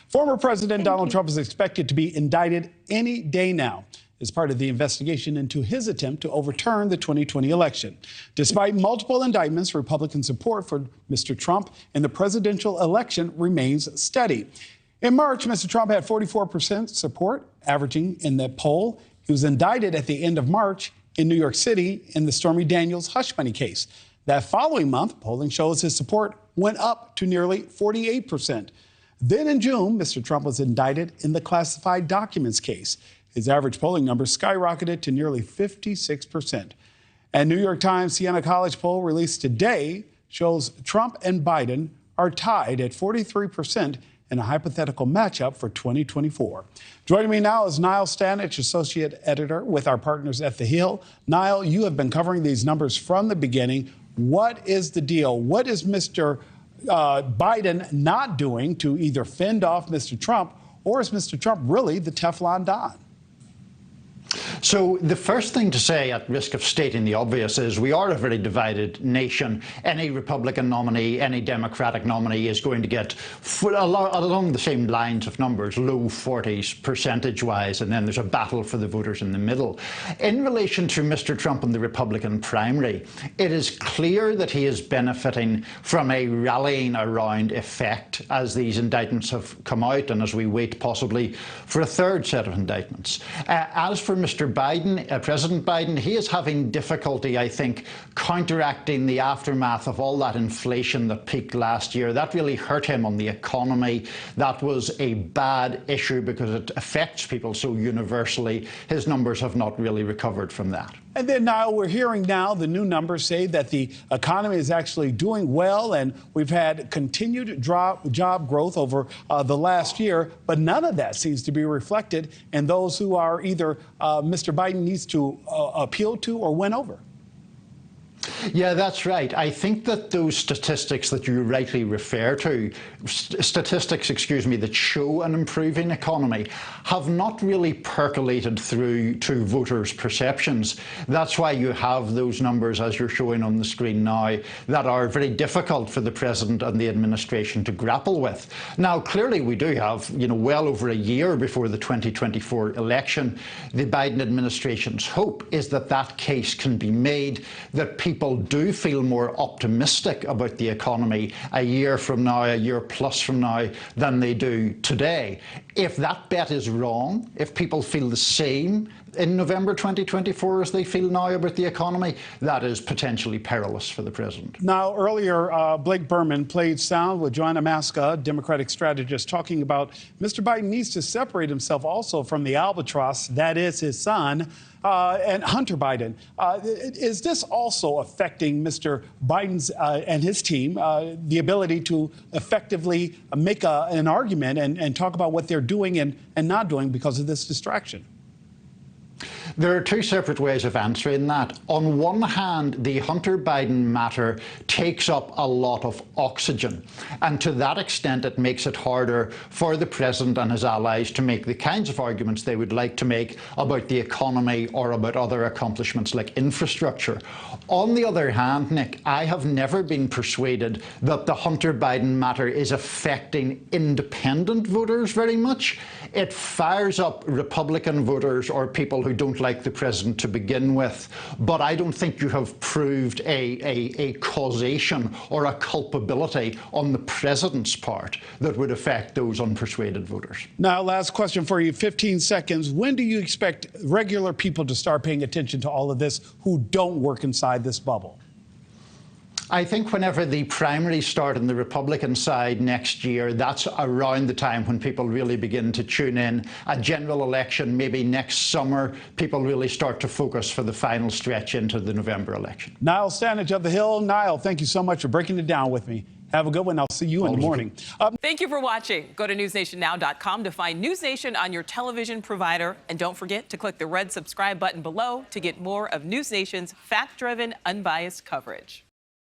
Former President Donald Trump is expected to be indicted any day now as part of the investigation into his attempt to overturn the 2020 election. Despite multiple indictments, Republican support for Mr. Trump in the presidential election remains steady. In March, Mr. Trump had 44% support, averaging in the poll. He was indicted at the end of March in New York City in the Stormy Daniels hush money case. That following month, polling shows his support went up to nearly 48%. Then in June, Mr. Trump was indicted in the classified documents case. His average polling numbers skyrocketed to nearly 56%. A New York Times Siena College poll released today shows Trump and Biden are tied at 43% in a hypothetical matchup for 2024. Joining me now is Niall Stanage, associate editor with our partners at The Hill. Niall, you have been covering these numbers from the beginning. What is the deal? What is Mr. Biden not doing to either fend off Mr. Trump, or is Mr. Trump really the Teflon Don? So the first thing to say, at risk of stating the obvious, is we are a very divided nation. Any Republican nominee, any Democratic nominee is going to get along the same lines of numbers, low 40s percentage-wise, and then there's a battle for the voters in the middle. In relation to Mr. Trump and the Republican primary, it is clear that he is benefiting from a rallying around effect as these indictments have come out and as we wait possibly for a third set of indictments. As for Mr. Biden, President Biden, he is having difficulty, I think, counteracting the aftermath of all that inflation that peaked last year. That really hurt him on the economy. That was a bad issue because it affects people so universally. His numbers have not really recovered from that. And then, Niall, we're hearing now the new numbers say that the economy is actually doing well, and we've had continued job growth over the last year, but none of that seems to be reflected in those who are either Mr. Biden needs to appeal to or win over. Yeah, that's right. I think that those statistics that you rightly refer to, statistics that show an improving economy, have not really percolated through to voters' perceptions. That's why you have those numbers, as you're showing on the screen now, that are very difficult for the president and the administration to grapple with. Now, clearly we do have, well over a year before the 2024 election. The Biden administration's hope is that that case can be made, that people do feel more optimistic about the economy a year from now, a year plus from now, than they do today. If that bet is wrong, if people feel the same in November 2024 as they feel now about the economy, that is potentially perilous for the president. Now, earlier, Blake Berman played sound with Joanna Maska, Democratic strategist, talking about Mr. Biden needs to separate himself also from the albatross, that is his son, and Hunter Biden. Is this also affecting Mr. Biden's and his team, the ability to effectively make an argument and talk about what they're doing and not doing because of this distraction? There are two separate ways of answering that. On one hand, the Hunter Biden matter takes up a lot of oxygen, and to that extent it makes it harder for the president and his allies to make the kinds of arguments they would like to make about the economy or about other accomplishments like infrastructure. On the other hand, Nick, I have never been persuaded that the Hunter Biden matter is affecting independent voters very much. It fires up Republican voters or people who don't like the president to begin with, but I don't think you have proved a causation or a culpability on the president's part that would affect those unpersuaded voters. Now, last question for you, 15 seconds. When do you expect regular people to start paying attention to all of this who don't work inside this bubble? I think whenever the primaries start on the Republican side next year, that's around the time when people really begin to tune in. A general election, maybe next summer, people really start to focus for the final stretch into the November election. Niall Stanage of The Hill. Niall, thank you so much for breaking it down with me. Have a good one. I'll see you in the morning. Thank you for watching. Go to newsnationnow.com to find News Nation on your television provider. And don't forget to click the red subscribe button below to get more of News Nation's fact-driven, unbiased coverage.